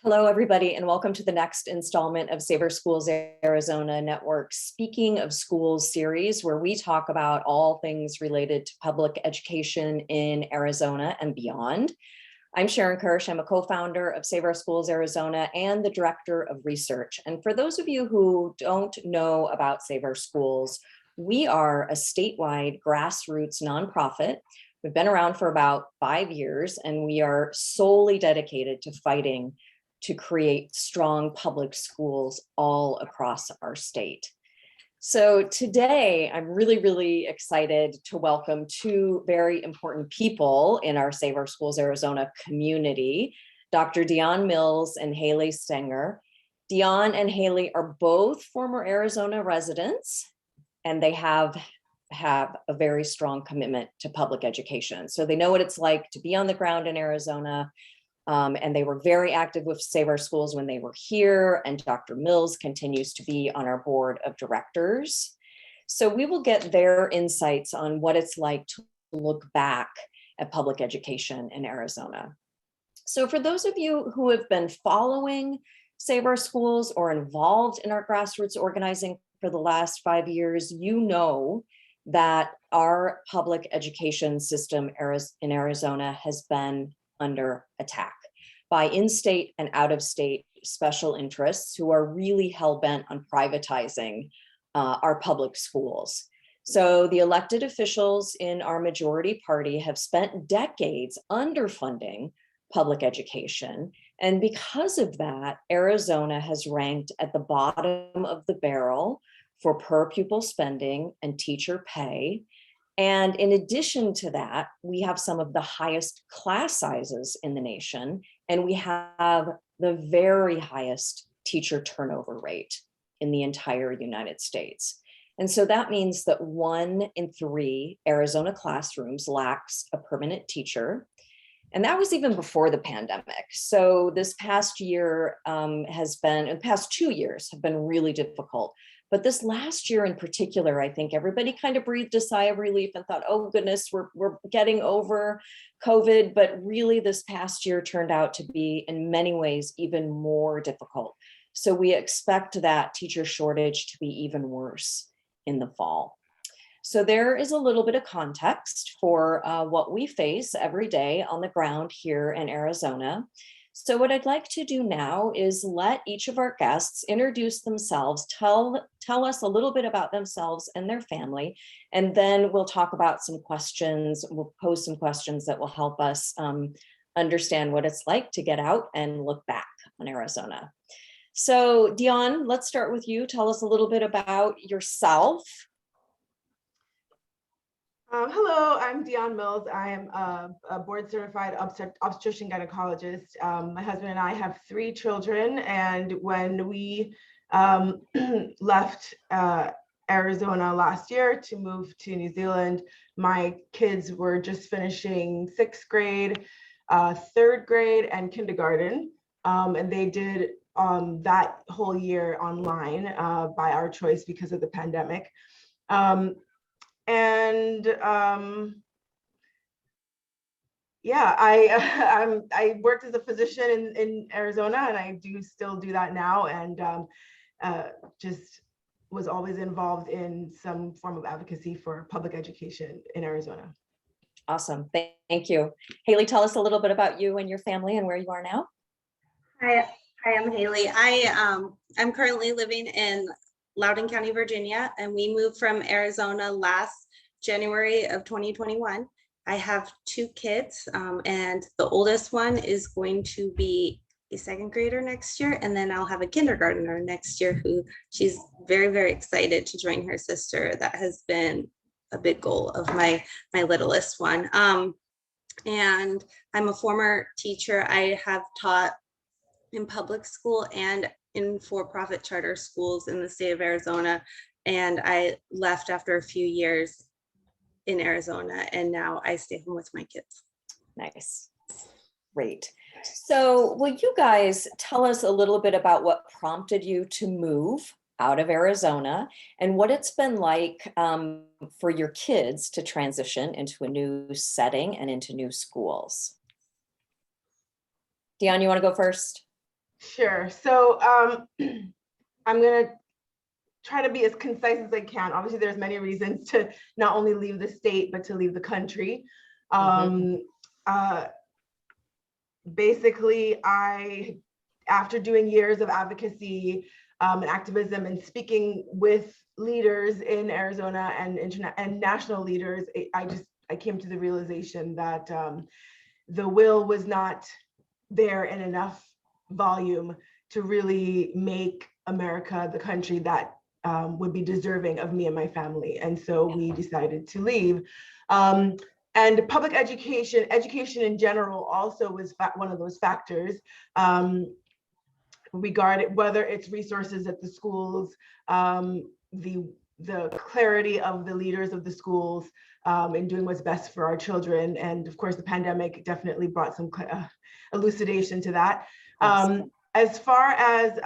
Hello, everybody, and welcome to the next installment of Save Our Schools Arizona Network Speaking of Schools series, where we talk about all things related to public education in Arizona and beyond. I'm Sharon Kirsch. I'm a co-founder of Save Our Schools Arizona and the director of research. And for those of you who don't know about Save Our Schools, we are a statewide grassroots nonprofit. We've been around for about 5 years, and we are solely dedicated to fighting to create strong public schools all across our state. So today, I'm really excited to welcome two very important people in our Save Our Schools Arizona community, Dr. Dion Mills and Haley Stenger. Dion and Haley are both former Arizona residents, and they have a very strong commitment to public education. So they know what it's like to be on the ground in Arizona. And they were very active with Save Our Schools when they were here, and Dr. Mills continues to be on our board of directors. So we will get their insights on what it's like to look back at public education in Arizona. So for those of you who have been following Save Our Schools or involved in our grassroots organizing for the last 5 years, you know that our public education system in Arizona has been under attack by in-state and out-of-state special interests who are really hell-bent on privatizing our public schools. So the elected officials in our majority party have spent decades underfunding public education. And because of that, Arizona has ranked at the bottom of the barrel for per pupil spending and teacher pay. And in addition to that, we have some of the highest class sizes in the nation, and we have the very highest teacher turnover rate in the entire United States. And so that means that 1 in 3 Arizona classrooms lacks a permanent teacher. And that was even before the pandemic. So this past year the past 2 years have been really difficult. But this last year in particular, I think everybody kind of breathed a sigh of relief and thought, oh goodness, we're getting over COVID. But really this past year turned out to be in many ways even more difficult. So we expect that teacher shortage to be even worse in the fall. So there is a little bit of context for what we face every day on the ground here in Arizona. So what I'd like to do now is let each of our guests introduce themselves, tell us a little bit about themselves and their family, and then we'll talk about some questions. We'll pose some questions that will help us understand what it's like to get out and look back on Arizona. So Dion, let's start with you. Tell us a little bit about yourself. Hello, I'm Dion Mills. I am a board certified obstetrician gynecologist. My husband and I have 3 children, and when we left Arizona last year to move to New Zealand, my kids were just finishing 6th grade, 3rd grade, and kindergarten, and they did that whole year online by our choice because of the pandemic. Yeah, I worked as a physician in Arizona, and I still do that now, and just was always involved in some form of advocacy for public education in Arizona. Awesome, thank you. Haley, tell us a little bit about you and your family and where you are now. Hi, I'm Haley. I'm currently living in Loudoun County, Virginia, and we moved from Arizona last January of 2021. I have 2 kids, and the oldest one is going to be a 2nd grader next year, and then I'll have a kindergartner next year who she's very excited to join her sister. That has been a big goal of my littlest one. And I'm a former teacher. I have taught in public school and in for-profit charter schools in the state of Arizona, and I left after a few years in Arizona, and now I stay home with my kids. Nice, great. So will you guys tell us a little bit about what prompted you to move out of Arizona and what it's been like for your kids to transition into a new setting and into new schools? Dion, you want to go first? Sure. So I'm going to try to be as concise as I can. Obviously, there's many reasons to not only leave the state, but to leave the country. Uh, Basically, after doing years of advocacy and activism and speaking with leaders in Arizona and national leaders, I came to the realization that the will was not there in enough volume to really make America the country that would be deserving of me and my family. And so we decided to leave. And public education in general also was one of those factors. Regarding whether it's resources at the schools, the clarity of the leaders of the schools in doing what's best for our children. And of course, the pandemic definitely brought some elucidation to that. As far as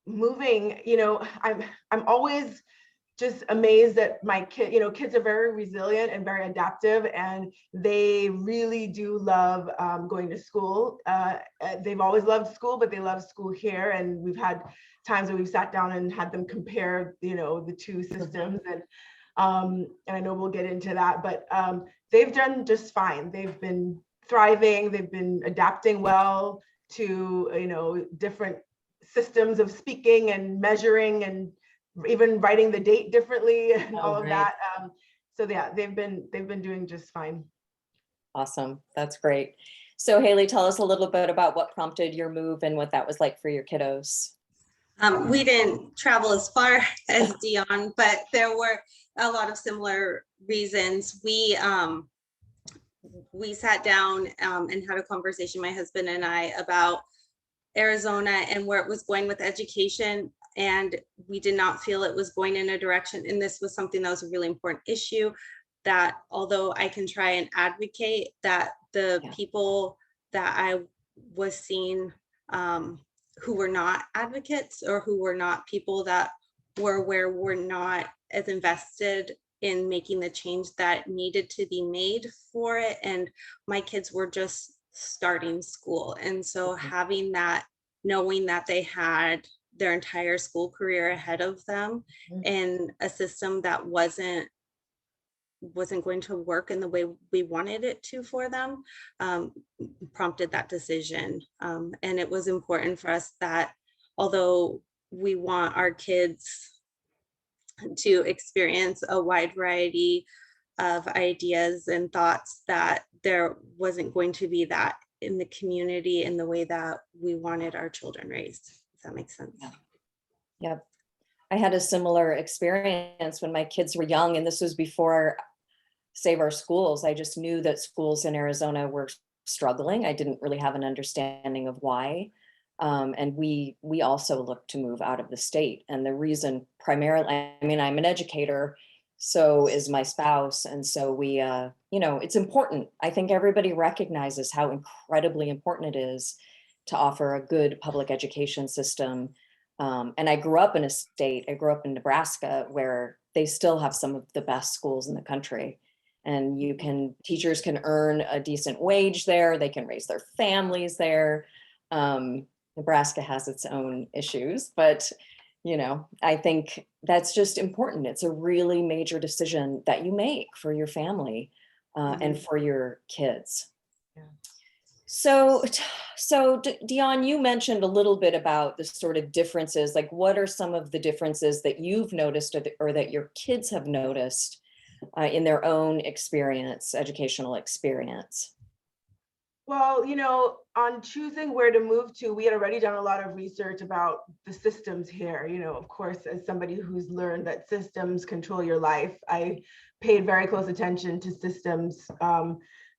moving, I'm always just amazed that my kids are very resilient and very adaptive, and they really do love going to school. They've always loved school, but they love school here. And we've had times where we've sat down and had them compare, the two systems. And I know we'll get into that, but they've done just fine. They've been thriving. They've been adapting well to, different systems of speaking and measuring and even writing the date differently and all of that. So yeah, they've been doing just fine. Awesome. That's great. So Haley, tell us a little bit about what prompted your move and what that was like for your kiddos. We didn't travel as far as Dion, but there were a lot of similar reasons. We sat down and had a conversation, my husband and I, about Arizona and where it was going with education. And we did not feel it was going in a direction. And this was something that was a really important issue, that although I can try and advocate, that the people that I was seeing who were not advocates, or who were not people that were not as invested in making the change that needed to be made for it. And my kids were just starting school. And so having that, knowing that they had their entire school career ahead of them in a system that wasn't going to work in the way we wanted it to for them, prompted that decision. And it was important for us that although we want our kids to experience a wide variety of ideas and thoughts, that there wasn't going to be that in the community in the way that we wanted our children raised. Does that make sense? Yeah. I had a similar experience when my kids were young, and this was before Save Our Schools. I just knew that schools in Arizona were struggling. I didn't really have an understanding of why. And we also looked to move out of the state. And the reason primarily, I mean, I'm an educator, so is my spouse. And so we, it's important. I think everybody recognizes how incredibly important it is to offer a good public education system. And I grew up in I grew up in Nebraska, where they still have some of the best schools in the country. And teachers can earn a decent wage there. They can raise their families there. Nebraska has its own issues, but I think that's just important. It's a really major decision that you make for your family and for your kids. Yeah. So Dion, you mentioned a little bit about the sort of differences. Like, what are some of the differences that you've noticed or that your kids have noticed in their own educational experience? Well, on choosing where to move to, we had already done a lot of research about the systems here. Of course, as somebody who's learned that systems control your life, I paid very close attention to systems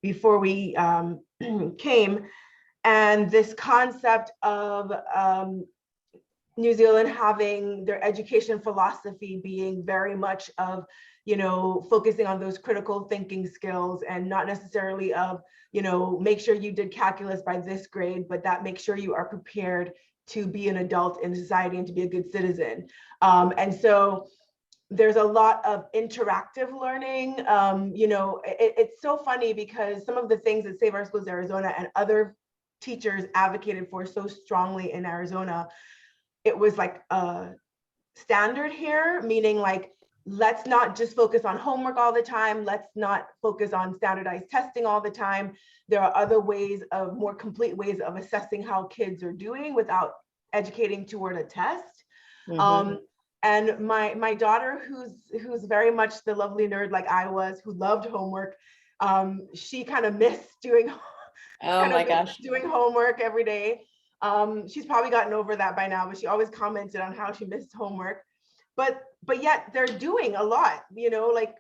before we came. And this concept of New Zealand having their education philosophy being very much of, focusing on those critical thinking skills, and not necessarily of, make sure you did calculus by this grade, but that make sure you are prepared to be an adult in society and to be a good citizen. And so there's a lot of interactive learning. It's so funny because some of the things that Save Our Schools Arizona and other teachers advocated for so strongly in Arizona, it was like a standard here, meaning like, let's not just focus on homework all the time. Let's not focus on standardized testing all the time. There are other ways of more complete ways of assessing how kids are doing without educating toward a test. And my daughter, who's very much the lovely nerd like I was, who loved homework, she kind of missed doing Oh my gosh. doing homework every day. She's probably gotten over that by now, but she always commented on how she missed homework. But yet they're doing a lot, you know, like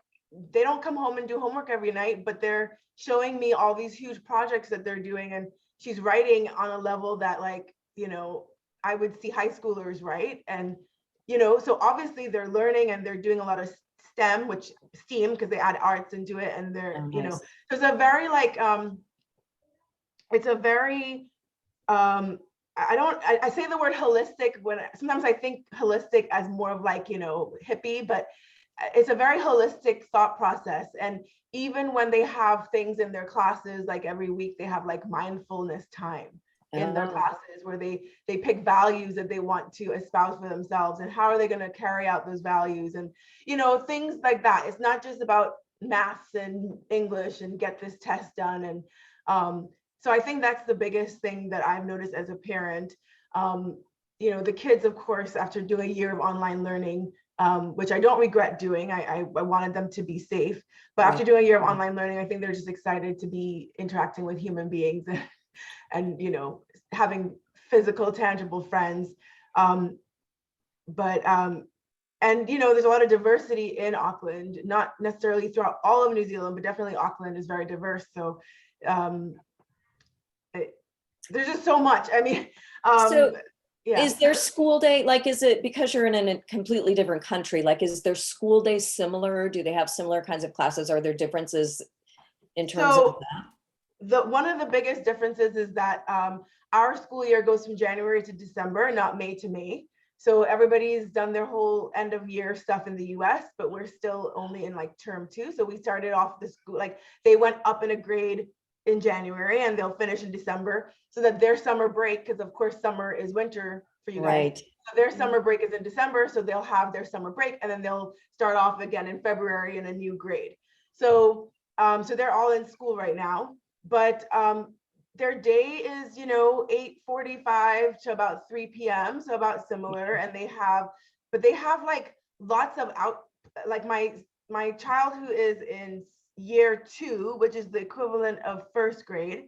they don't come home and do homework every night, but they're showing me all these huge projects that they're doing. And she's writing on a level that, like, you know, I would see high schoolers write. And, you know, so obviously they're learning and they're doing a lot of STEM, which STEAM, because they add arts into it. And they're, Oh, you know, nice. there's a very like, it's a very, I say the word holistic when sometimes I think holistic as more of like, you know, hippie, but it's a very holistic thought process. And even when they have things in their classes, like every week they have like mindfulness time in their classes where they pick values that they want to espouse for themselves, and how are they going to carry out those values, and, you know, things like that. It's not just about maths and English and get this test done. And so I think that's the biggest thing that I've noticed as a parent. You know, the kids, of course, after doing a year of online learning, which I don't regret doing, I wanted them to be safe. But after doing a year of online learning, I think they're just excited to be interacting with human beings and, you know, having physical, tangible friends. And, you know, there's a lot of diversity in Auckland, not necessarily throughout all of New Zealand, but definitely Auckland is very diverse. So there's just so much. I mean, So yeah. is their school day, like, is it because you're in a completely different country? Like, is their school day similar? Do they have similar kinds of classes? Are there differences in terms of that? One of the biggest differences is that our school year goes from January to December, not May to May. So everybody's done their whole end of year stuff in the US, but we're still only in like term 2. So we started off the school, like they went up in a grade in January and they'll finish in December, so that their summer break, because of course summer is winter for you guys. So their summer break is in December, so they'll have their summer break and then they'll start off again in February in a new grade. So so they're all in school right now, but their day is, you know, 8:45 to about 3 p.m. So about similar. And they have like lots of like my child who is in year 2, which is the equivalent of first grade,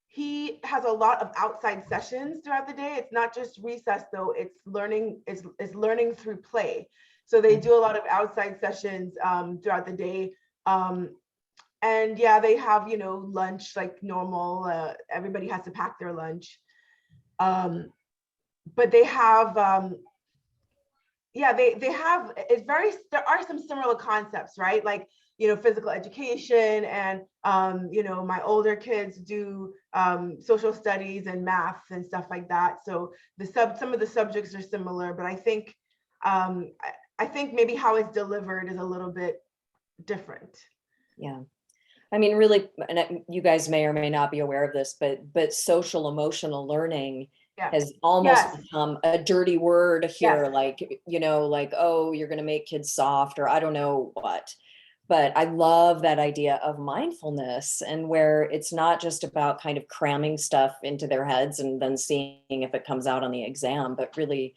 he has a lot of outside sessions throughout the day. It's not just recess though, it's learning, it's learning through play. So they do a lot of outside sessions throughout the day. And yeah, they have, you know, lunch like normal. Everybody has to pack their lunch. But they have, yeah, they have, there are some similar concepts, right? Like, you know, physical education and, you know, my older kids do social studies and math and stuff like that. So some of the subjects are similar, but I think maybe how it's delivered is a little bit different. Yeah. I mean, really, and you guys may or may not be aware of this, but social emotional learning has almost become a dirty word here. Like, you know, like, oh, you're going to make kids soft, or I don't know what. But I love that idea of mindfulness, and where it's not just about kind of cramming stuff into their heads and then seeing if it comes out on the exam, but really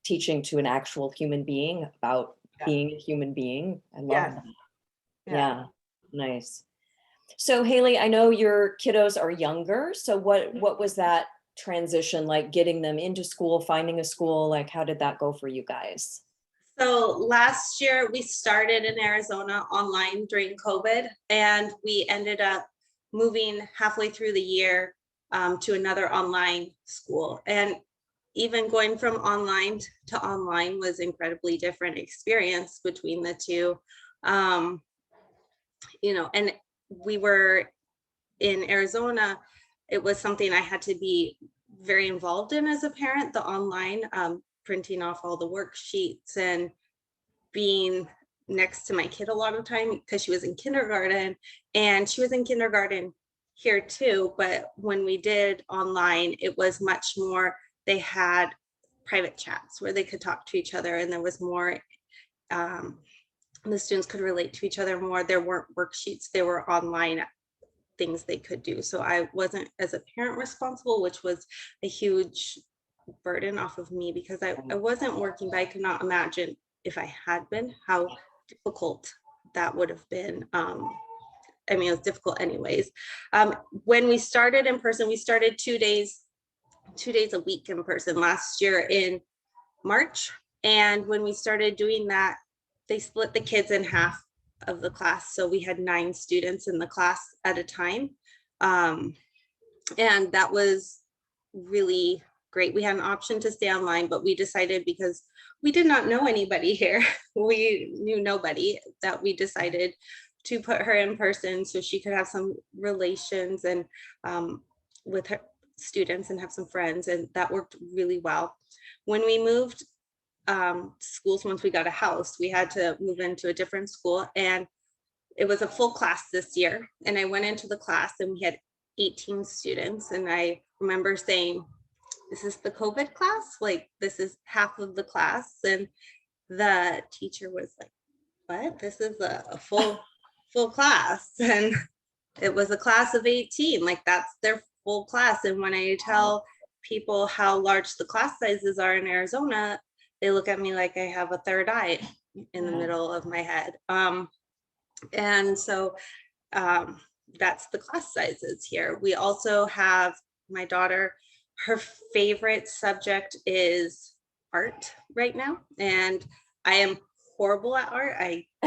teaching to an actual human being about being a human being. I love that. Yeah. Nice. So Haley, I know your kiddos are younger. So what was that transition like, getting them into school, finding a school? Like, how did that go for you guys? So last year we started in Arizona online during COVID, and we ended up moving halfway through the year to another online school. And even going from online to online was incredibly different experience between the two. You know, and we were in Arizona, it was something I had to be very involved in as a parent, the online, printing off all the worksheets and being next to my kid a lot of time because she was in kindergarten, and she was in kindergarten here too, but when we did online, it was much more, they had private chats where they could talk to each other, and there was more, the students could relate to each other more. There weren't worksheets, there were online things they could do. So I wasn't, as a parent, responsible, which was a huge burden off of me because I wasn't working, but I could not imagine if I had been, how difficult that would have been. I mean, it was difficult anyways. When we started in person, we started 2 days a week in person last year in March. And when we started doing that, they split the kids in half of the class. So we had 9 students in the class at a time. And that was really great. We had an option to stay online, but we decided, because we did not know anybody here, we knew nobody, that we decided to put her in person so she could have some relations and with her students and have some friends, and that worked really well. When we moved schools, once we got a house, we had to move into a different school, and it was a full class this year. And I went into the class and we had 18 students, and I remember saying, "Is this the COVID class? Like, this is half of the class." And the teacher was like, "What? This is a full class." And it was a class of 18, like that's their full class. And when I tell people how large the class sizes are in Arizona, they look at me like I have a third eye in the middle of my head. And so that's the class sizes here. We also have my daughter, her favorite subject is art right now. And I am horrible at art.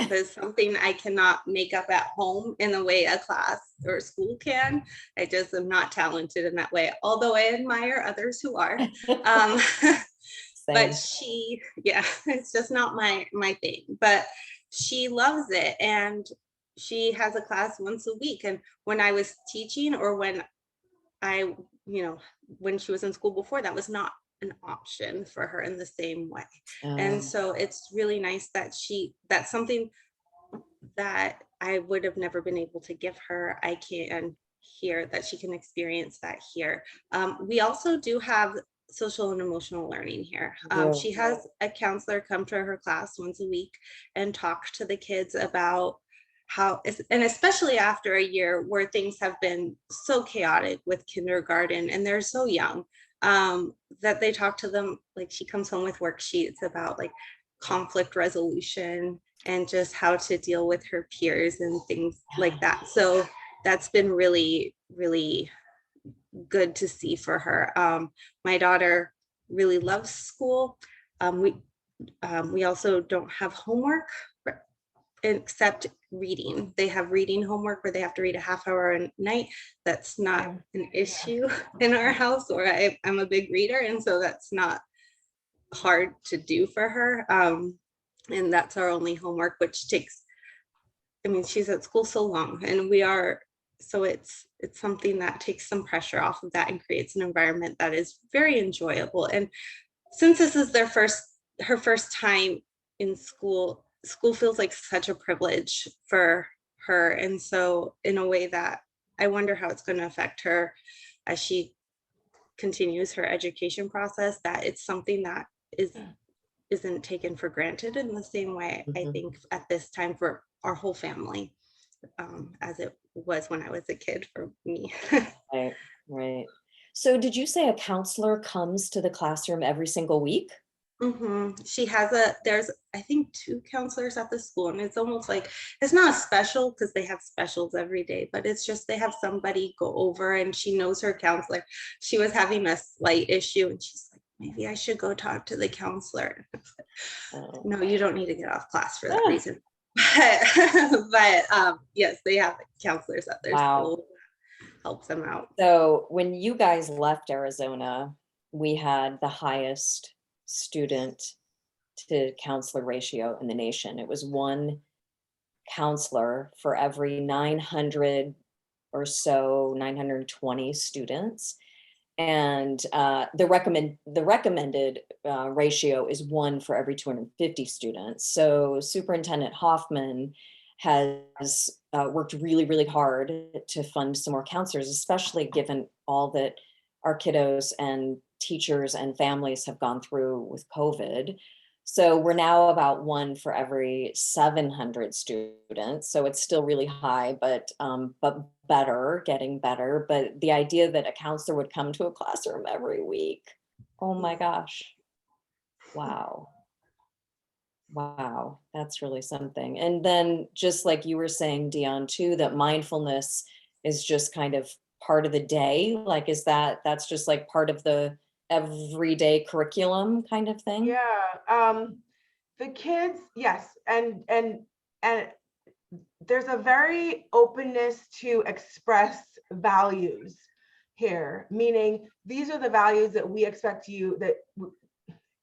There's something I cannot make up at home in the way a class or a school can. I just am not talented in that way, although I admire others who are. But it's just not my thing, but she loves it. And she has a class once a week. And when I was teaching, or when when she was in school before, that was not an option for her in the same way. And so it's really nice that that's something that I would have never been able to give her. I can hear that she can experience that here. We also do have social and emotional learning here. She has a counselor come to her class once a week and talk to the kids about how, and especially after a year where things have been so chaotic with kindergarten and they're so young, that they talk to them, like she comes home with worksheets about like conflict resolution and just how to deal with her peers and things like that. So that's been really, really good to see for her. My daughter really loves school. We also don't have homework except reading. They have reading homework where they have to read a half hour a night. That's not an issue in our house, or I'm a big reader, and so that's not hard to do for her. And that's our only homework, which takes, I mean, she's at school so long, and so it's something that takes some pressure off of that and creates an environment that is very enjoyable. And since this is her first time in school feels like such a privilege for her. And so in a way that I wonder how it's going to affect her as she continues her education process, that it's something that isn't taken for granted in the same way, I think, at this time for our whole family, as it was when I was a kid for me. Right. So did you say a counselor comes to the classroom every single week? She has there's, I think, 2 counselors at the school, and it's almost like, it's not a special because they have specials every day, but it's just they have somebody go over, and she knows her counselor. She was having a slight issue and she's like, maybe I should go talk to the counselor. No, you don't need to get off class for that reason. But yes, they have counselors at their school. Helps them out. So when you guys left Arizona, we had the highest student to counselor ratio in the nation. It was 1 counselor for every 900 or so, 920 students. And the recommended ratio is 1 for every 250 students. So Superintendent Hoffman has worked really, really hard to fund some more counselors, especially given all that our kiddos and teachers and families have gone through with COVID. So we're now about one for every 700 students. So it's still really high, but better, getting better. But the idea that a counselor would come to a classroom every week, oh my gosh, wow. Wow, that's really something. And then just like you were saying, Dion, too, that mindfulness is just kind of part of the day. Like, that's just like part of the everyday curriculum kind of thing? Yeah, the kids, yes, and there's a very openness to express values here, meaning these are the values that we expect you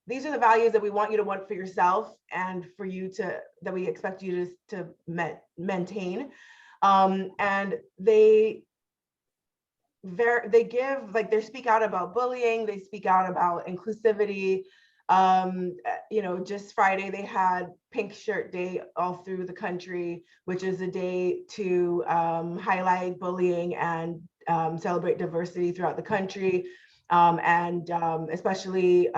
these are the values that we want you to want for yourself and for you to that we expect you to maintain. And they give, like, they speak out about bullying, they speak out about inclusivity. Just Friday they had Pink Shirt Day all through the country, which is a day to highlight bullying and celebrate diversity throughout the country, and especially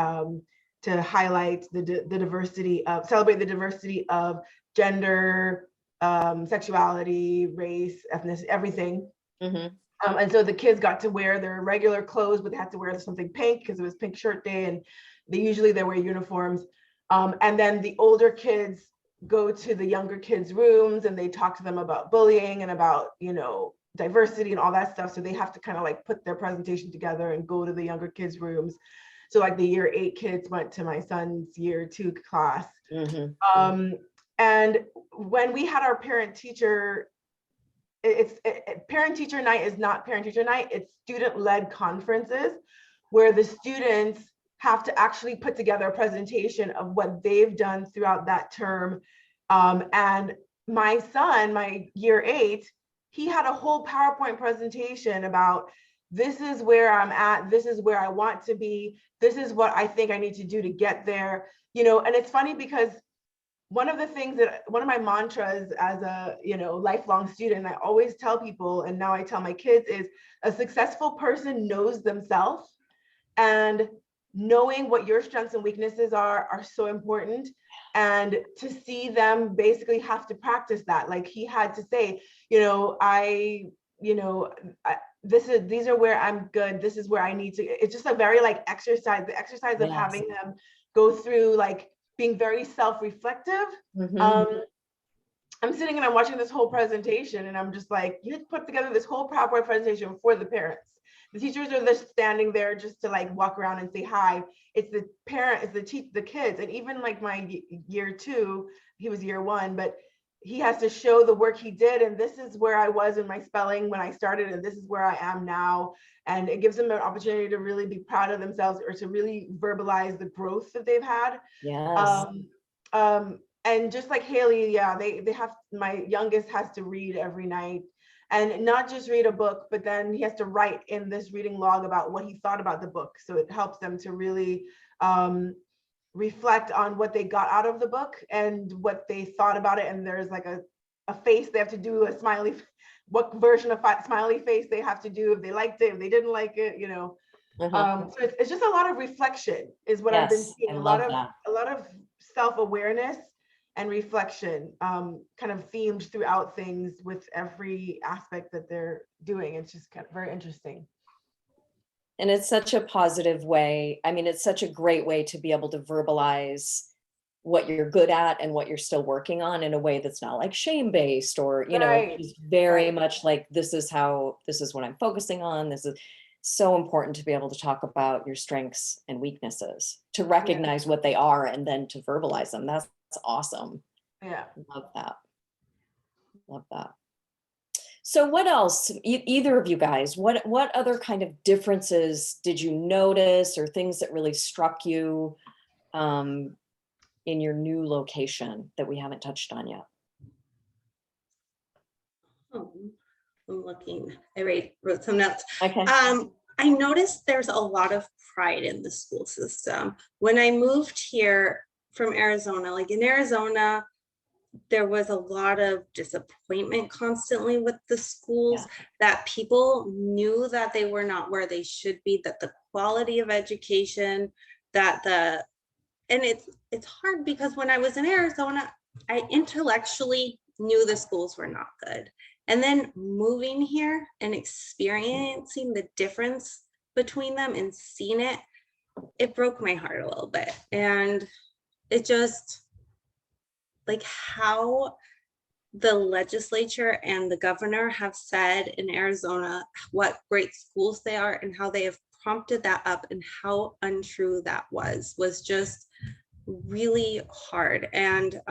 to highlight the diversity of, celebrate the diversity of gender, sexuality, race, ethnicity, everything. Mm-hmm. And so the kids got to wear their regular clothes, but they had to wear something pink because it was Pink Shirt Day, and they wear uniforms. And then the older kids go to the younger kids' rooms and they talk to them about bullying and about, diversity and all that stuff. So they have to kind of like put their presentation together and go to the younger kids' rooms. So like the year 8 kids went to my son's year 2 class. Mm-hmm. And when we had our parent-teacher, parent-teacher night is not parent-teacher night, it's student-led conferences where the students have to actually put together a presentation of what they've done throughout that term. And my son, my year 8, he had a whole PowerPoint presentation about, this is where I'm at, this is where I want to be, this is what I think I need to do to get there. And it's funny because one of my mantras as a lifelong student, I always tell people, and now I tell my kids, is a successful person knows themselves, and knowing what your strengths and weaknesses are so important. And to see them basically have to practice that, like he had to say, these are where I'm good, this is where I need to. It's just a very like exercise, the exercise of having them go through like being very self-reflective. Mm-hmm. I'm sitting and I'm watching this whole presentation and I'm just like, you had to put together this whole PowerPoint presentation for the parents. The teachers are just standing there just to like walk around and say hi. It's the parent, it's the kids. And even like my year 2, he was year 1, but he has to show the work he did. And this is where I was in my spelling when I started, and this is where I am now. And it gives them an opportunity to really be proud of themselves, or to really verbalize the growth that they've had. Yes. And just like Haley, yeah, they have, my youngest has to read every night, and not just read a book, but then he has to write in this reading log about what he thought about the book. So it helps them to really reflect on what they got out of the book and what they thought about it. And there's like a face they have to do, a smiley, what version of smiley face they have to do, if they liked it, if they didn't like it, Uh-huh. So it's just a lot of reflection is what I've been Yes, seeing. I A lot love of that. self-awareness and reflection, kind of themed throughout things with every aspect that they're doing. It's just kind of very interesting. And it's such a positive way. I mean, it's such a great way to be able to verbalize what you're good at and what you're still working on in a way that's not like shame-based, or, Right, just very right. much like, this is what I'm focusing on. This is so important, to be able to talk about your strengths and weaknesses, to Yeah, recognize what they are and then to verbalize them. That's awesome. yeah. Love that. Love that. So what else, either of you guys, what other kind of differences did you notice, or things that really struck you in your new location that we haven't touched on yet? I'm looking, I wrote some notes. Okay. I noticed there's a lot of pride in the school system. When I moved here from Arizona, like in Arizona, there was a lot of disappointment constantly with the schools, Yeah. that people knew that they were not where they should be, that the quality of education, and it's hard because when I was in Arizona, I intellectually knew the schools were not good. And then moving here and experiencing the difference between them and seeing it, it broke my heart a little bit. And it just, like, how the legislature and the governor have said in Arizona what great schools they are and how they have prompted that up, and how untrue that was just really hard. And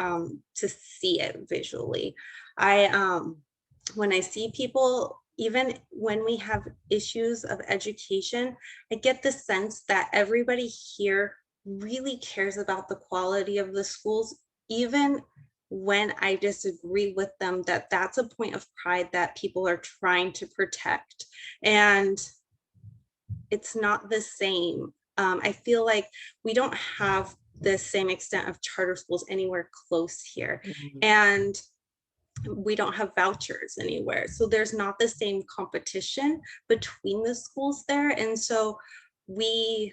to see it visually, I when I see people, even when we have issues of education, I get the sense that everybody here really cares about the quality of the schools, even when I disagree with them, that that's a point of pride that people are trying to protect. And it's not the same. I feel like we don't have the same extent of charter schools anywhere close here. Mhm. And we don't have vouchers anywhere. So there's not the same competition between the schools there. And so we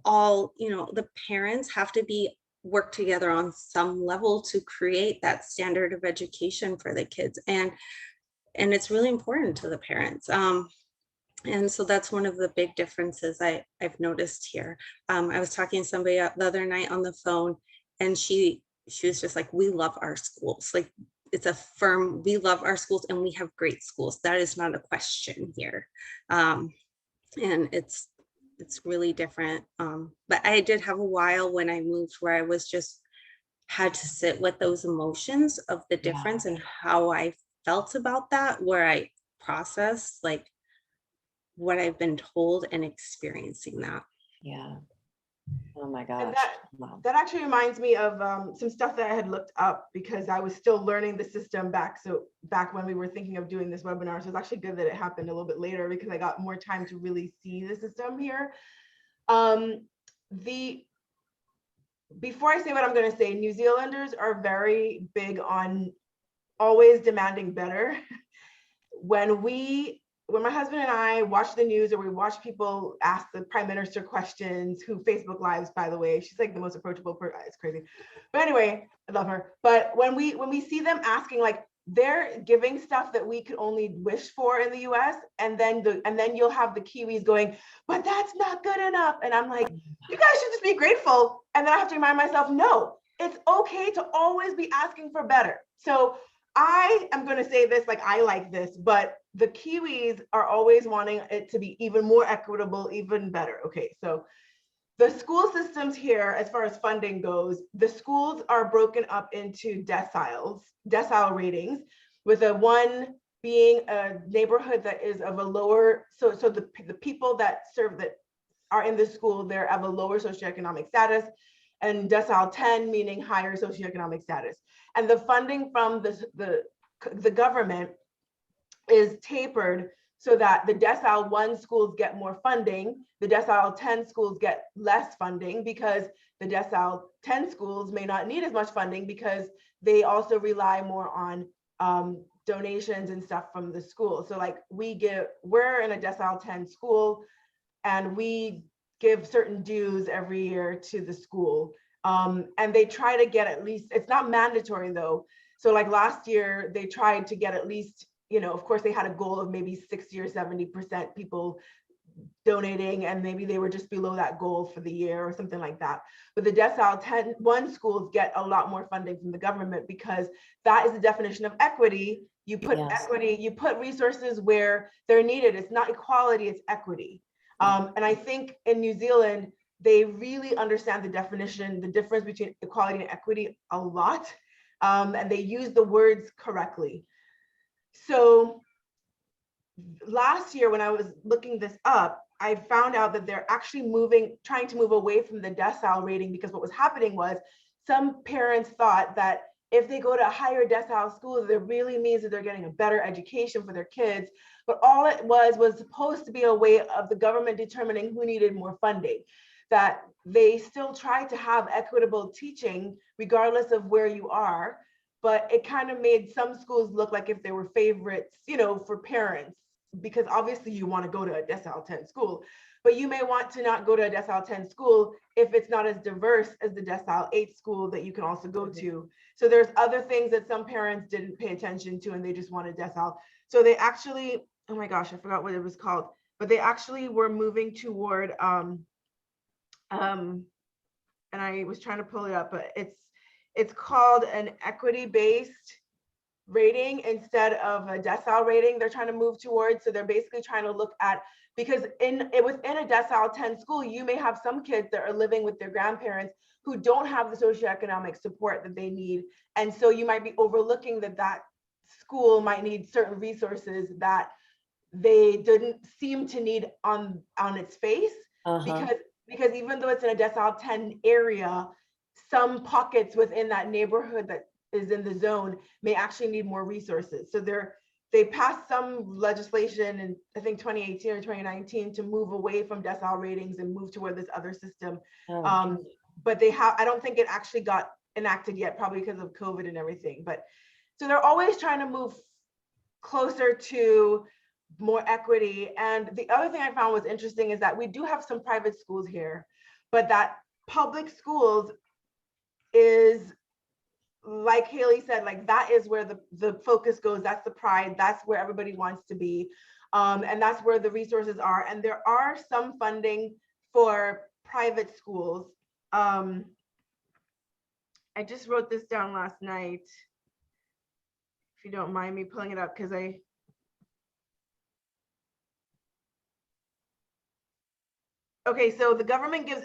all, the parents have to work together on some level to create that standard of education for the kids. And it's really important to the parents. And so that's one of the big differences I've noticed here. I was talking to somebody the other night on the phone, and she was just like, we love our schools. Like, it's a firm, we love our schools and we have great schools. That is not a question here. And it's really different. But I did have a while when I moved where I was just had to sit with those emotions of the difference and how I felt about that, where I processed like what I've been told and experiencing that. Yeah. Oh my And gosh. Wow. that actually reminds me of some stuff that I had looked up, because I was still learning the system back when we were thinking of doing this webinar. So it's actually good that it happened a little bit later, because I got more time to really see the system here. Before I say what I'm going to say, New Zealanders are very big on always demanding better. When my husband and I watch the news, or we watch people ask the prime minister questions, who Facebook lives, by the way, she's like the most approachable person. It's crazy. But anyway, I love her. But when we see them asking, like, they're giving stuff that we could only wish for in the US, and then you'll have the Kiwis going, but that's not good enough. And I'm like, you guys should just be grateful. And then I have to remind myself, no, it's okay to always be asking for better. So I am going to say this, like, I like this, but the Kiwis are always wanting it to be even more equitable, even better. Okay, so the school systems here, as far as funding goes, the schools are broken up into decile ratings, with a 1 being a neighborhood that is of a lower, so the people that are in the school, they're of a lower socioeconomic status, and decile 10 meaning higher socioeconomic status. And the funding from the government is tapered so that the decile 1 schools get more funding, the decile 10 schools get less funding, because the decile 10 schools may not need as much funding, because they also rely more on donations and stuff from the school. So like we're in a decile 10 school, and we give certain dues every year to the school. And they try to get at least, it's not mandatory though. So like last year, they tried to get at least, of course they had a goal of maybe 60 or 70% people donating, and maybe they were just below that goal for the year or something like that. But the decile 1 schools get a lot more funding from the government, because that is the definition of equity. You put equity, you put resources where they're needed. It's not equality, it's equity. And I think in New Zealand, they really understand the difference between equality and equity a lot. And they use the words correctly. So last year, when I was looking this up, I found out that they're actually trying to move away from the decile rating, because what was happening was some parents thought that if they go to a higher decile school, that really means that they're getting a better education for their kids. But all it was supposed to be a way of the government determining who needed more funding, that they still try to have equitable teaching regardless of where you are. but it kind of made some schools look like if they were favorites, you know, for parents, because obviously you want to go to a decile 10 school, but you may want to not go to a decile 10 school if it's not as diverse as the decile 8 school that you can also go to. So there's other things that some parents didn't pay attention to and they just wanted decile. So they actually, oh my gosh, I forgot what it was called, but they actually were moving toward, and I was trying to pull it up, but it's called an equity-based rating instead of a decile rating they're trying to move towards. So they're basically trying to look at, because within a decile 10 school, you may have some kids that are living with their grandparents who don't have the socioeconomic support that they need. And so you might be overlooking that school might need certain resources that they didn't seem to need on its face. Because even though it's in a decile 10 area, some pockets within that neighborhood that is in the zone may actually need more resources. So they passed some legislation in, I think, 2018 or 2019 to move away from decile ratings and move toward this other system. But I don't think it actually got enacted yet, probably because of COVID and everything. But so they're always trying to move closer to more equity. And the other thing I found was interesting is that we do have some private schools here, but that public schools is, like Haley said, like that is where the focus goes. That's the pride. That's where everybody wants to be. And that's where the resources are. And there are some funding for private schools. I just wrote this down last night, if you don't mind me pulling it up, because okay, so the government gives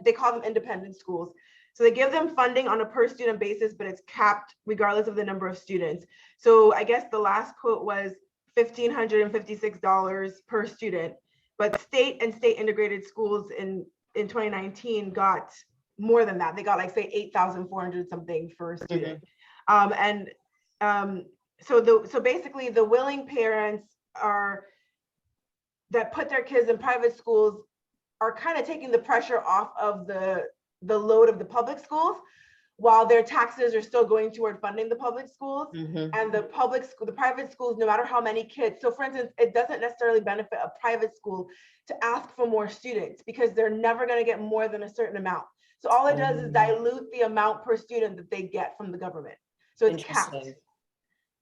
they call them independent schools. So they give them funding on a per student basis, but it's capped regardless of the number of students. So I guess the last quote was $1,556 per student, but state and state integrated schools in 2019 got more than that. They got like, say, 8,400 something for a student. So basically the willing parents that put their kids in private schools are kind of taking the pressure off of the load of the public schools, while their taxes are still going toward funding the public schools. And the private schools, no matter how many kids. So for instance, it doesn't necessarily benefit a private school to ask for more students because they're never going to get more than a certain amount. So all it does is dilute the amount per student that they get from the government. So it's capped.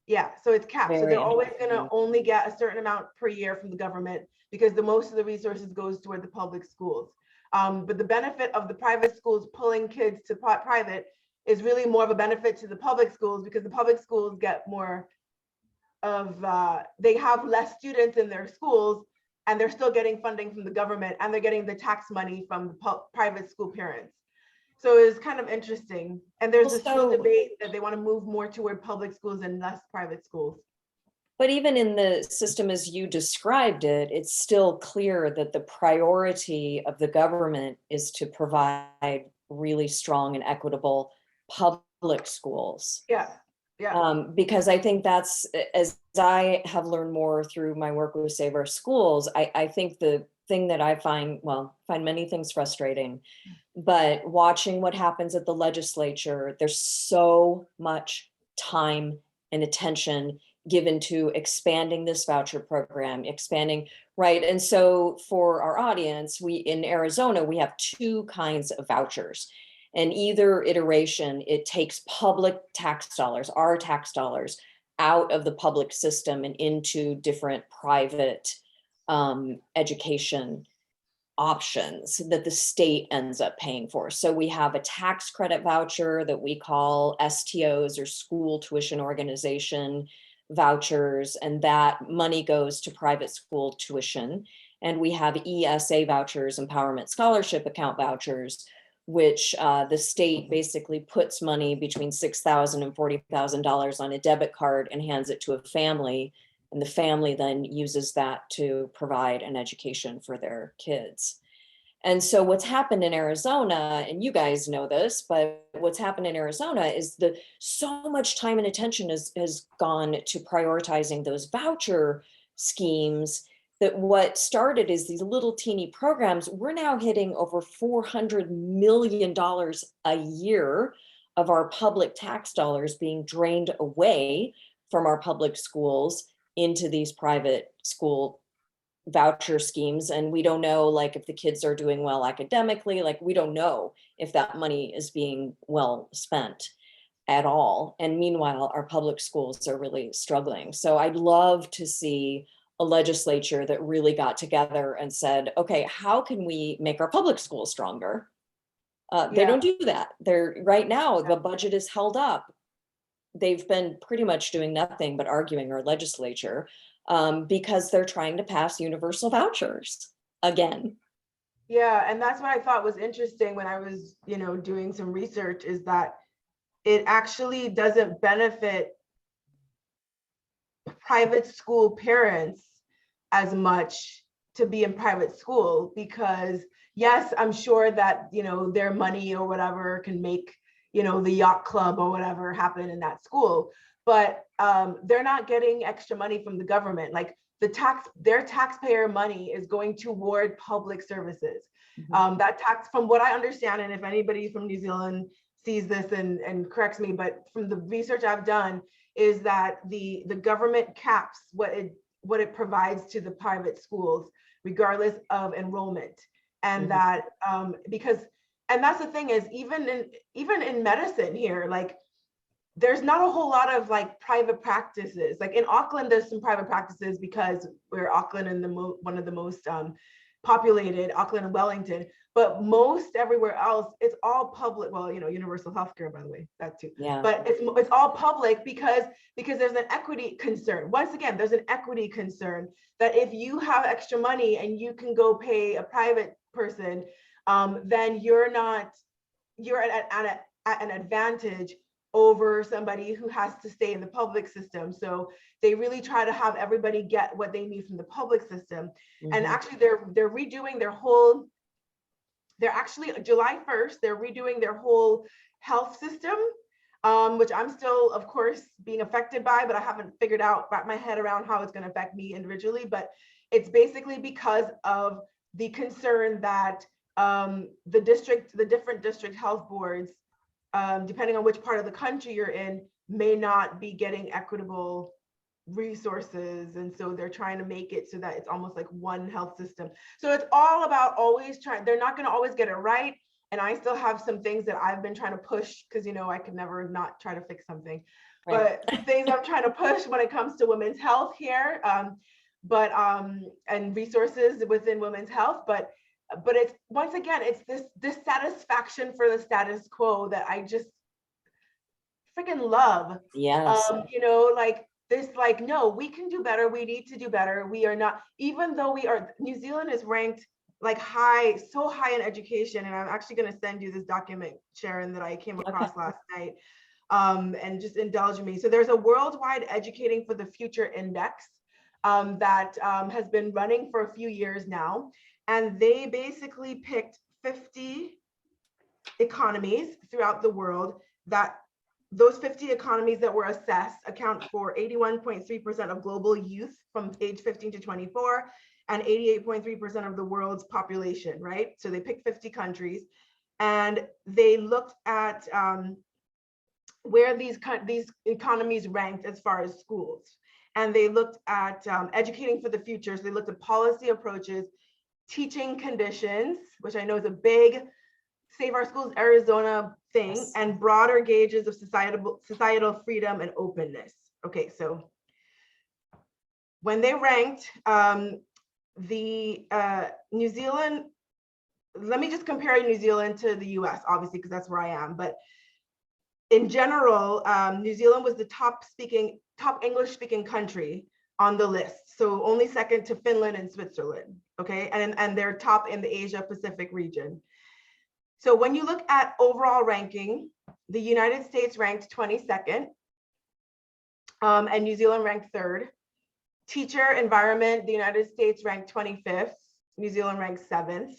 Yeah, so it's capped. So they're always going to only get a certain amount per year from the government because the most of the resources goes toward the public schools. But the benefit of the private schools pulling kids to private is really more of a benefit to the public schools, because the public schools get more of, they have less students in their schools and they're still getting funding from the government and they're getting the tax money from the private school parents. So it's kind of interesting. And there's this whole debate that they want to move more toward public schools and less private schools. But even in the system as you described it, it's still clear that the priority of the government is to provide really strong and equitable public schools. Yeah. Because I think that's, as I have learned more through my work with Save Our Schools, I think the thing that I find many things frustrating, but watching what happens at the legislature, there's so much time and attention given to expanding this voucher program, right? And so for our audience, in Arizona, we have two kinds of vouchers. And either iteration, it takes public tax dollars, our tax dollars, out of the public system and into different private education options that the state ends up paying for. So we have a tax credit voucher that we call STOs, or school tuition organization vouchers, and that money goes to private school tuition. And we have ESA vouchers, empowerment scholarship account vouchers, which the state basically puts money between $6,000 and $40,000 on a debit card and hands it to a family. And the family then uses that to provide an education for their kids. And so what's happened in Arizona, and you guys know this, but what's happened in Arizona is so much time and attention has gone to prioritizing those voucher schemes, that what started is these little teeny programs, we're now hitting over $400 million a year of our public tax dollars being drained away from our public schools into these private school voucher schemes. And we don't know, like, if the kids are doing well academically, like, we don't know if that money is being well spent at all. And meanwhile, our public schools are really struggling. So I'd love to see a legislature that really got together and said, okay, how can we make our public schools stronger? They Yeah. don't do that. They're right now, the budget is held up. They've been pretty much doing nothing but arguing our legislature because they're trying to pass universal vouchers again. Yeah, and that's what I thought was interesting when I was, doing some research, is that it actually doesn't benefit private school parents as much to be in private school, because yes, I'm sure that, their money or whatever can make, the yacht club or whatever happen in that school, but they're not getting extra money from the government. Like their taxpayer money is going toward public services. That tax, from what I understand, and if anybody from New Zealand sees this and corrects me, but from the research I've done, is that the government caps what it provides to the private schools, regardless of enrollment. And that because, and that's the thing, is even in medicine here, like, there's not a whole lot of like private practices. Like in Auckland, there's some private practices because we're Auckland and one of the most populated, Auckland and Wellington. But most everywhere else, it's all public. Well, universal healthcare, by the way, that too. Yeah. But it's all public because there's an equity concern. Once again, there's an equity concern that if you have extra money and you can go pay a private person, then you're at an advantage over somebody who has to stay in the public system. So they really try to have everybody get what they need from the public system. And actually they're redoing their whole, they're actually July 1st, they're redoing their whole health system, which I'm still, of course, being affected by, but I haven't wrapped my head around how it's going to affect me individually. But it's basically because of the concern that the different district health boards, depending on which part of the country you're in, may not be getting equitable resources. And so they're trying to make it so that it's almost like one health system. So it's all about always trying, they're not going to always get it right. And I still have some things that I've been trying to push, because I could never not try to fix something. Right. But things I'm trying to push when it comes to women's health here, and resources within women's health. But it's, once again, it's this dissatisfaction for the status quo that I just freaking love. Yes. Like this, like, no, we can do better. We need to do better. We are not, even though New Zealand is ranked like so high in education. And I'm actually going to send you this document, Sharon, that I came across last night, and just indulge me. So there's a worldwide Educating for the Future Index that has been running for a few years now. And they basically picked 50 economies throughout the world, that those 50 economies that were assessed account for 81.3% of global youth from age 15 to 24 and 88.3% of the world's population, right? So they picked 50 countries and they looked at where these economies ranked as far as schools. And they looked at educating for the future. So they looked at policy approaches, teaching conditions, which I know is a big Save Our Schools Arizona thing, yes, and broader gauges of societal freedom and openness. Okay, so when they ranked New Zealand, let me just compare New Zealand to the US, obviously, because that's where I am. But in general, New Zealand was the top English speaking country on the list. So only second to Finland and Switzerland, okay? And they're top in the Asia Pacific region. So when you look at overall ranking, the United States ranked 22nd, and New Zealand ranked 3rd. Teacher environment, the United States ranked 25th, New Zealand ranked 7th.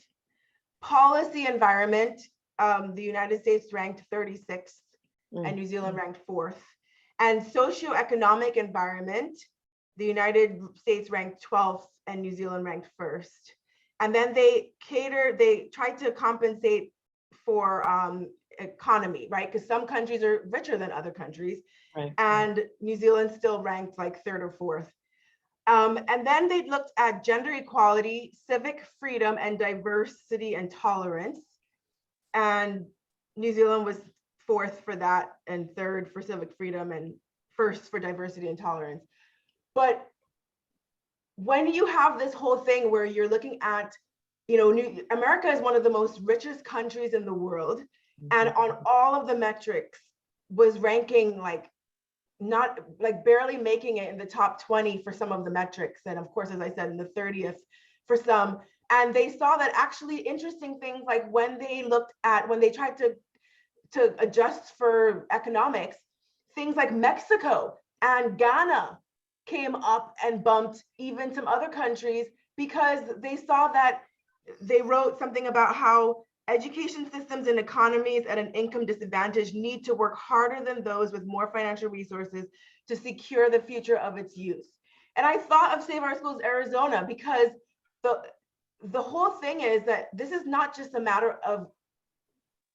Policy environment, the United States ranked 36th, and New Zealand ranked 4th. And socioeconomic environment, the United States ranked 12th and New Zealand ranked 1st. And then they tried to compensate for economy, right? Because some countries are richer than other countries, Right. and New Zealand still ranked like third or fourth. And then they looked at gender equality, civic freedom, and diversity and tolerance. And New Zealand was fourth for that, and third for civic freedom, and first for diversity and tolerance. But when you have this whole thing where you're looking at, America is one of the most richest countries in the world, and on all of the metrics was ranking like not like barely making it in the top 20 for some of the metrics, and of course, as I said, in the 30th for some. And they saw that actually interesting things, like when they tried to adjust for economics, things like Mexico and Ghana came up and bumped even some other countries, because they saw that they wrote something about how education systems and economies at an income disadvantage need to work harder than those with more financial resources to secure the future of its youth. And I thought of Save Our Schools Arizona, because the whole thing is that this is not just a matter of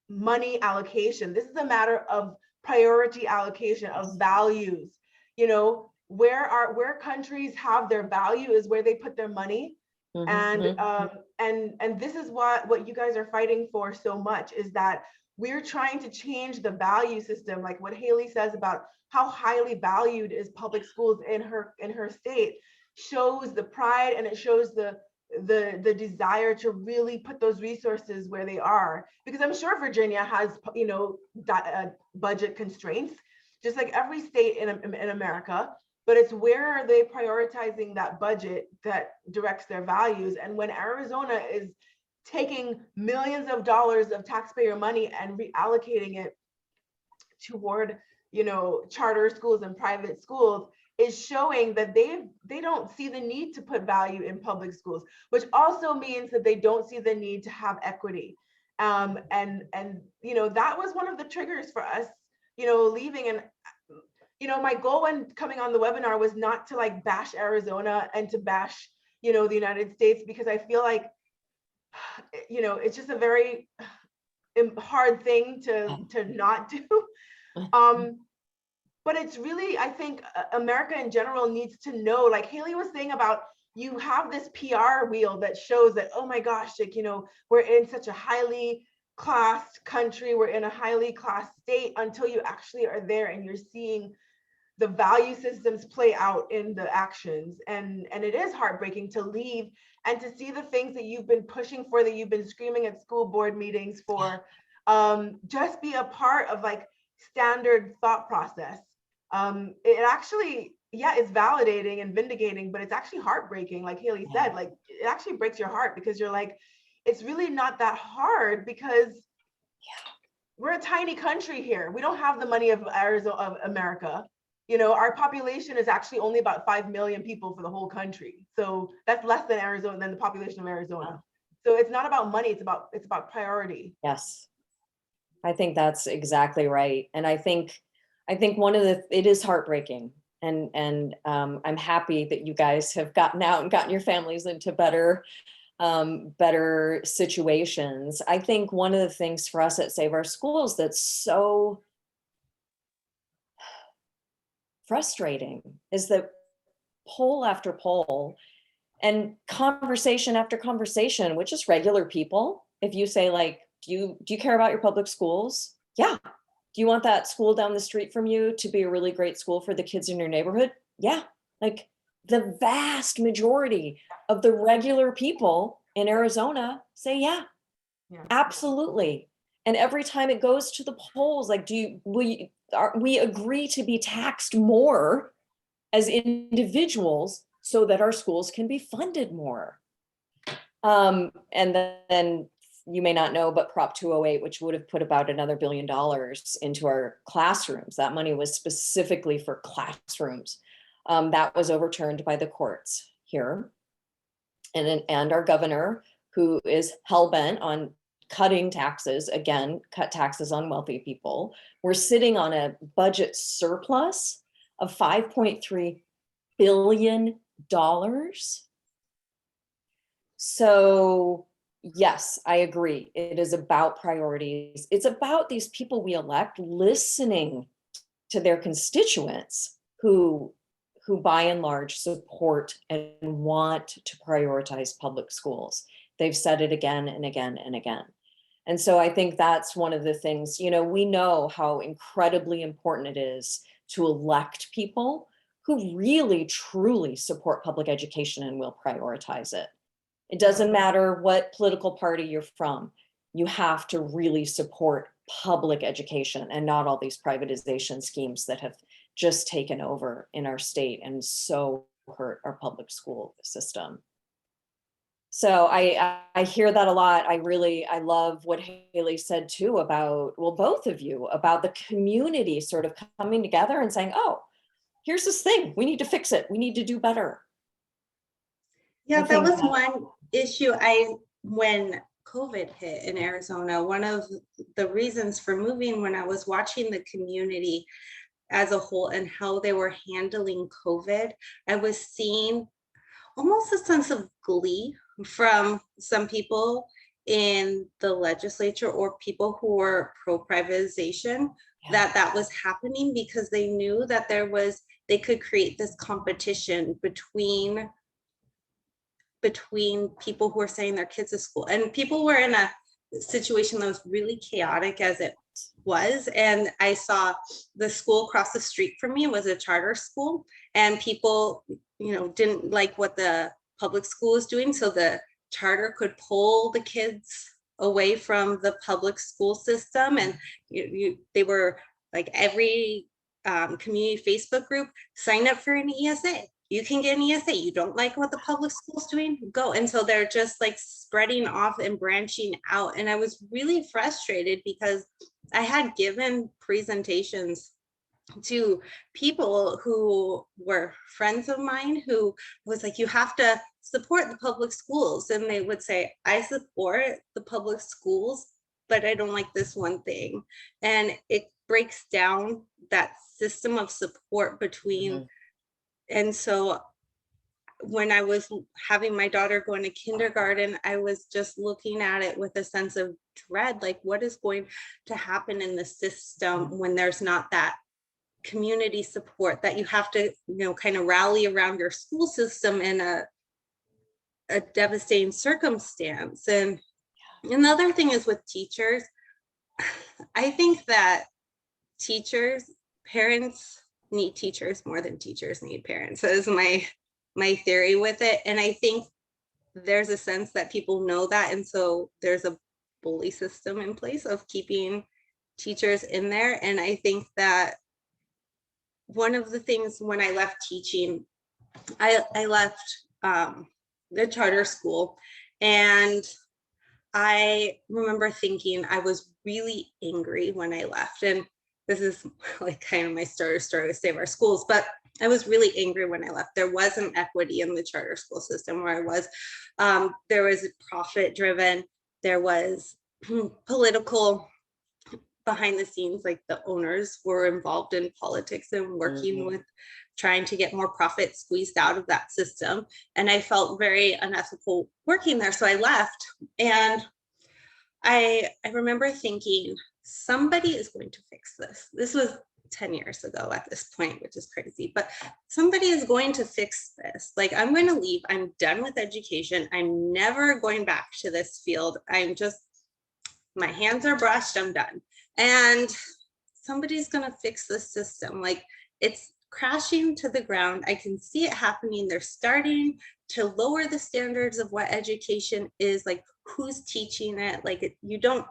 money allocation. This is a matter of priority allocation, of values. Where countries have their value is where they put their money. And this is what you guys are fighting for so much, is that we're trying to change the value system, like what Haley says about how highly valued is public schools in her state, shows the pride, and it shows the desire to really put those resources where they are, because I'm sure Virginia has budget constraints, just like every state in America. But it's where are they prioritizing that budget that directs their values. And when Arizona is taking millions of dollars of taxpayer money and reallocating it toward, charter schools and private schools, is showing that they don't see the need to put value in public schools, which also means that they don't see the need to have equity. And that was one of the triggers for us, leaving. And my goal when coming on the webinar was not to like bash Arizona and to bash, the United States, because I feel like, it's just a very hard thing to not do. But it's really, I think America in general needs to know, like Haley was saying about, you have this PR wheel that shows that, oh my gosh, like, we're in such a highly classed country, we're in a highly classed state, until you actually are there and you're seeing the value systems play out in the actions. And it is heartbreaking to leave and to see the things that you've been pushing for, that you've been screaming at school board meetings for, just be a part of like standard thought process. It actually, it's validating and vindicating, but it's actually heartbreaking. Like Haley said, like it actually breaks your heart, because you're like, it's really not that hard, because we're a tiny country here. We don't have the money of Arizona, of America. Our population is actually only about 5 million people for the whole country. So that's less than the population of Arizona. So it's not about money, it's about priority. Yes, I think that's exactly right. And I think it is heartbreaking. And I'm happy that you guys have gotten out and gotten your families into better situations. I think one of the things for us at Save Our Schools that's so frustrating is that poll after poll and conversation after conversation, which is regular people, if you say like, do you care about your public schools? Yeah. Do you want that school down the street from you to be a really great school for the kids in your neighborhood? Yeah. Like the vast majority of the regular people in Arizona say, yeah. Absolutely. And every time it goes to the polls, like, we agree to be taxed more as individuals so that our schools can be funded more. And then you may not know, but Prop 208, which would have put about another $1 billion into our classrooms. That money was specifically for classrooms. That was overturned by the courts here. And our governor, who is hell-bent on cutting taxes, again, cut taxes on wealthy people. We're sitting on a budget surplus of $5.3 billion. So Yes, I agree. It is about priorities. It's about these people we elect listening to their constituents who by and large support and want to prioritize public schools. They've said it again and again and again. And so I think that's one of the things, we know how incredibly important it is to elect people who really truly support public education and will prioritize it. It doesn't matter what political party you're from. You have to really support public education and not all these privatization schemes that have just taken over in our state and so hurt our public school system. So I hear that a lot. I love what Haley said too about, well, both of you, about the community sort of coming together and saying, oh, here's this thing, we need to fix it, we need to do better. Yeah, I that think was one issue when COVID hit in Arizona, one of the reasons for moving, when I was watching the community as a whole and how they were handling COVID, I was seeing almost a sense of glee from some people in the legislature or people who were pro-privatization, that was happening, because they knew that they could create this competition between people who are sending their kids to school. And people were in a situation that was really chaotic as it was. And I saw the school across the street from me was a charter school, and people, didn't like what the public school was doing. So the charter could pull the kids away from the public school system. And they were like, every community Facebook group, sign up for an ESA. You can get an ESA. You don't like what the public school's doing, go. And so they're just like spreading off and branching out. And I was really frustrated because I had given presentations to people who were friends of mine who was like, you have to support the public schools. And they would say, I support the public schools, but I don't like this one thing. And it breaks down that system of support between. And so when I was having my daughter go into kindergarten, I was just looking at it with a sense of dread, like what is going to happen in the system when there's not that community support, that you have to, kind of rally around your school system in a devastating circumstance. And another thing is with teachers, I think that parents need teachers more than teachers need parents. That is my theory with it. And I think there's a sense that people know that. And so there's a bully system in place of keeping teachers in there. And I think that one of the things when I left teaching, I left the charter school, and I remember thinking I was really angry when I left. And this is like kind of my story with Save Our Schools, but I was really angry when I left. There wasn't equity in the charter school system where I was. There was profit driven. There was political behind the scenes, like the owners were involved in politics and working with trying to get more profit squeezed out of that system. And I felt very unethical working there. So I left. And I remember thinking, somebody is going to fix this. This was 10 years ago at this point, which is crazy, but somebody is going to fix this. Like, I'm going to leave. I'm done with education. I'm never going back to this field. My hands are brushed. I'm done. And somebody's going to fix this system. Like, it's crashing to the ground. I can see it happening. They're starting to lower the standards of what education is, like who's teaching it. Like you don't,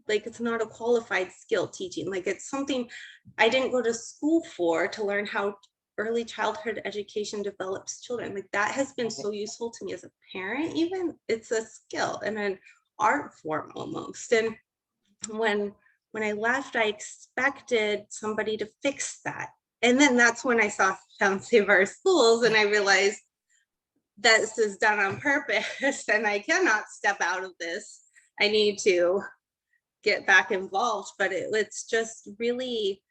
like it's not a qualified skill teaching. Like it's something I didn't go to school for, to learn how early childhood education develops children. Like that has been so useful to me as a parent, even. It's a skill and an art form almost. And when I left, I expected somebody to fix that. And then that's when I found Save Our Schools, and I realized that this is done on purpose and I cannot step out of this. I need to get back involved. But it's just really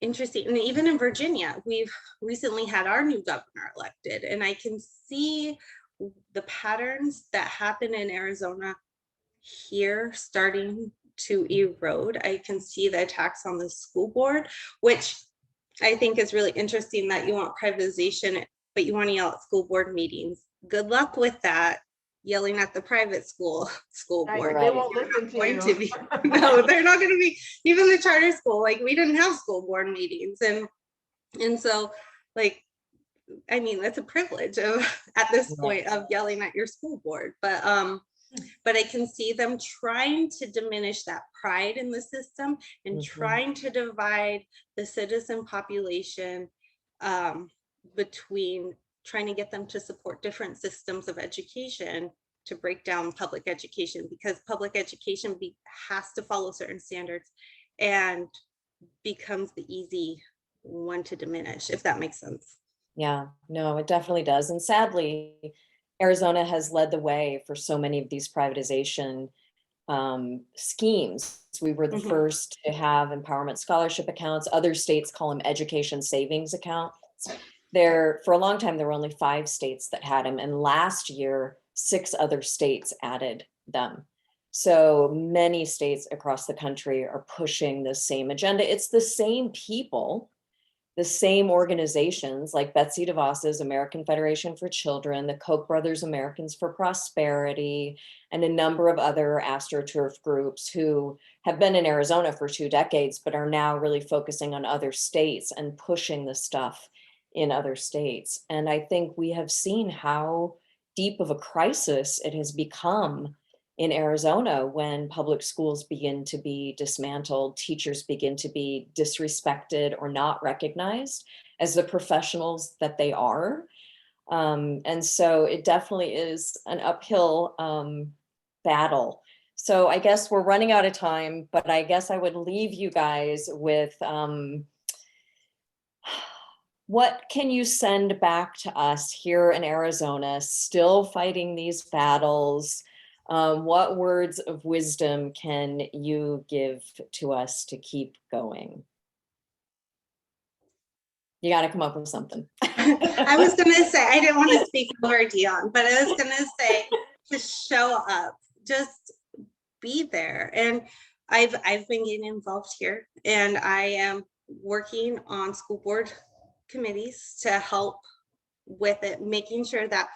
interesting. And even in Virginia, we've recently had our new governor elected, and I can see the patterns that happen in Arizona here starting to erode. I can see the attacks on the school board, which I think is really interesting, that you want privatization, but you want to yell at school board meetings. Good luck with that. Yelling at the private school board. They won't listen to Going you. to be, no, they're not going to be. Even the charter school, like, we didn't have school board meetings, and so, like, I mean, that's a privilege of at this point of yelling at your school board, but I can see them trying to diminish that pride in the system and trying to divide the citizen population between trying to get them to support different systems of education to break down public education, because public education has to follow certain standards and becomes the easy one to diminish, if that makes sense. Yeah, no, it definitely does. And sadly, Arizona has led the way for so many of these privatization schemes. We were the first to have empowerment scholarship accounts. Other states call them education savings accounts. For a long time, there were only 5 states that had them. And last year, 6 other states added them. So many states across the country are pushing the same agenda. It's the same people, the same organizations like Betsy DeVos's American Federation for Children, the Koch brothers Americans for Prosperity, and a number of other AstroTurf groups who have been in Arizona for 2 decades, but are now really focusing on other states and pushing the stuff in other states. And I think we have seen how deep of a crisis it has become in Arizona when public schools begin to be dismantled, teachers begin to be disrespected or not recognized as the professionals that they are. And so it definitely is an uphill battle. So I guess we're running out of time, but I guess I would leave you guys with what can you send back to us here in Arizona, still fighting these battles? What words of wisdom can you give to us to keep going? You got to come up with something. I was going to say, I didn't want to speak over Dion, but I was going to say to show up, just be there. And I've been getting involved here, and I am working on school board committees to help with it, making sure that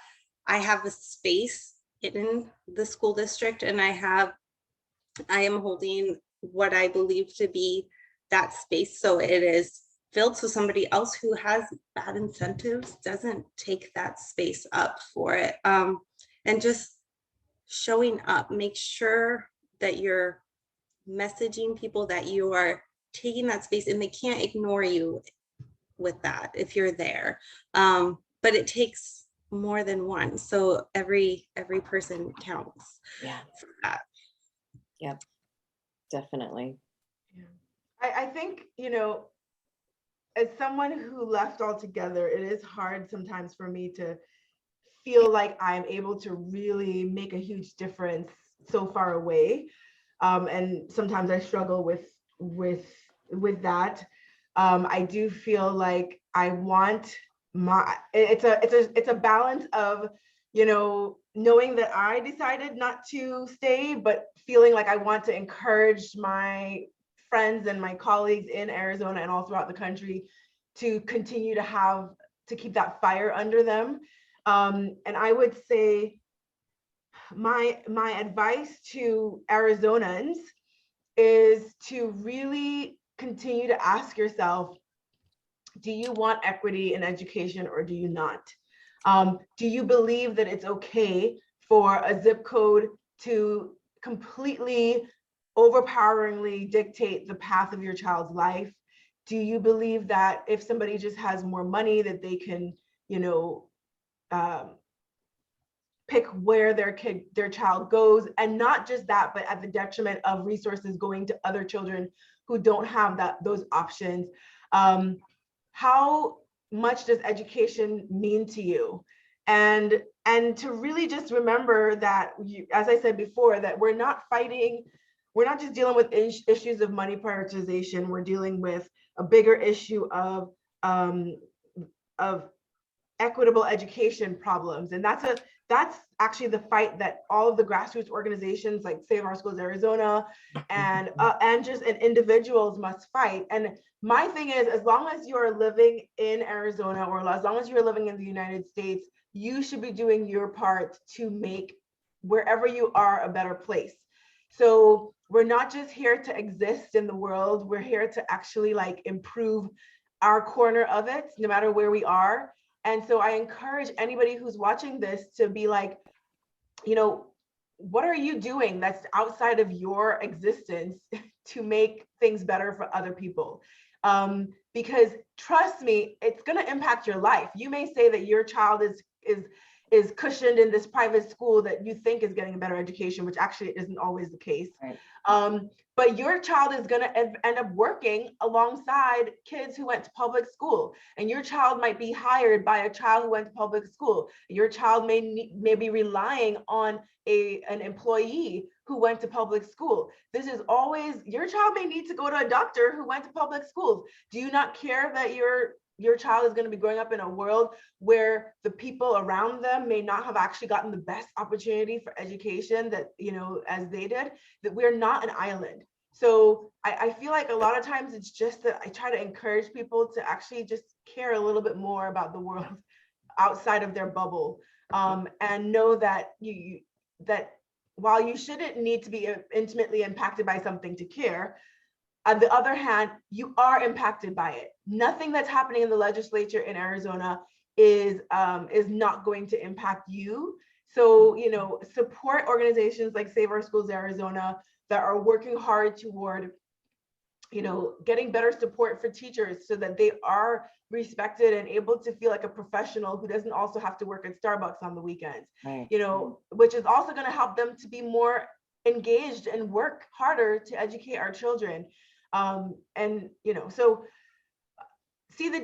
I have a space in the school district, and I am holding what I believe to be that space, so it is filled, so somebody else who has bad incentives doesn't take that space up for it. And just showing up, make sure that you're messaging people that you are taking that space, and they can't ignore you with that if you're there. But it takes more than one, so every person counts. Yeah. For that. Yep, definitely. Yeah. I think, as someone who left altogether, it is hard sometimes for me to feel like I'm able to really make a huge difference so far away. And sometimes I struggle with that. I do feel like I want it's a balance of, knowing that I decided not to stay, but feeling like I want to encourage my friends and my colleagues in Arizona and all throughout the country to continue to keep that fire under them. And I would say my advice to Arizonans is to really continue to ask yourself, do you want equity in education or do you not? Do you believe that it's okay for a zip code to completely overpoweringly dictate the path of your child's life? Do you believe that if somebody just has more money that they can, pick where their child goes, and not just that, but at the detriment of resources going to other children who don't have those options? How much does education mean to you? And to really just remember that, as I said before, that we're not just dealing with issues of money prioritization. We're dealing with a bigger issue of equitable education problems. And that's that's actually the fight that all of the grassroots organizations like Save Our Schools Arizona and individuals must fight. And my thing is, as long as you are living in Arizona, or as long as you're living in the United States, you should be doing your part to make wherever you are a better place. So we're not just here to exist in the world, we're here to actually like improve our corner of it, no matter where we are. And so I encourage anybody who's watching this to be like, you know, what are you doing that's outside of your existence to make things better for other people? Because trust me, it's going to impact your life. You may say that your child is cushioned in this private school that you think is getting a better education, which actually isn't always the case. Right. But your child is going to end up working alongside kids who went to public school, and your child might be hired by a child who went to public school. Your child may be relying on an employee who went to public school. This is always, your child may need to go to a doctor who went to public schools. Do you not care that your child is going to be growing up in a world where the people around them may not have actually gotten the best opportunity for education that, you know, as they did? That we're not an island. So I feel like a lot of times it's just that I try to encourage people to actually just care a little bit more about the world outside of their bubble, and know that that while you shouldn't need to be intimately impacted by something to care, on the other hand, you are impacted by it. Nothing that's happening in the legislature in Arizona is not going to impact you. So, you know, support organizations like Save Our Schools Arizona that are working hard toward, you know, getting better support for teachers so that they are respected and able to feel like a professional who doesn't also have to work at Starbucks on the weekends. Right. You know, which is also going to help them to be more engaged and work harder to educate our children. And, you know, so see the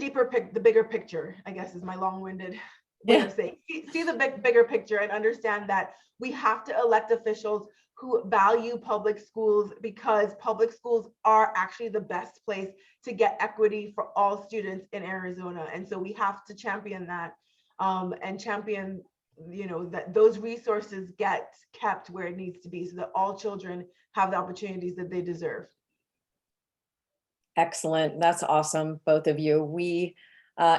bigger picture, I guess is my long-winded way of saying. See the bigger picture and understand that we have to elect officials who value public schools, because public schools are actually the best place to get equity for all students in Arizona. And so we have to champion that, and champion, you know, that those resources get kept where it needs to be so that all children have the opportunities that they deserve. Excellent. That's awesome, both of you. We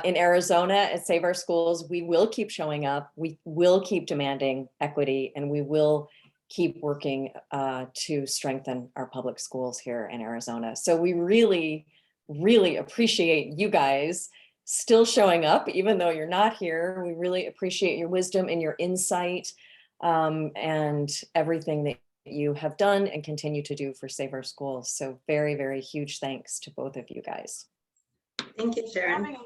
in Arizona at Save Our Schools, we will keep showing up. We will keep demanding equity, and we will keep working to strengthen our public schools here in Arizona. So we really, really appreciate you guys still showing up, even though you're not here. We really appreciate your wisdom and your insight, and everything that you have done and continue to do for Save Our Schools. So very, very huge thanks to both of you guys. Thank you, Sharon. Having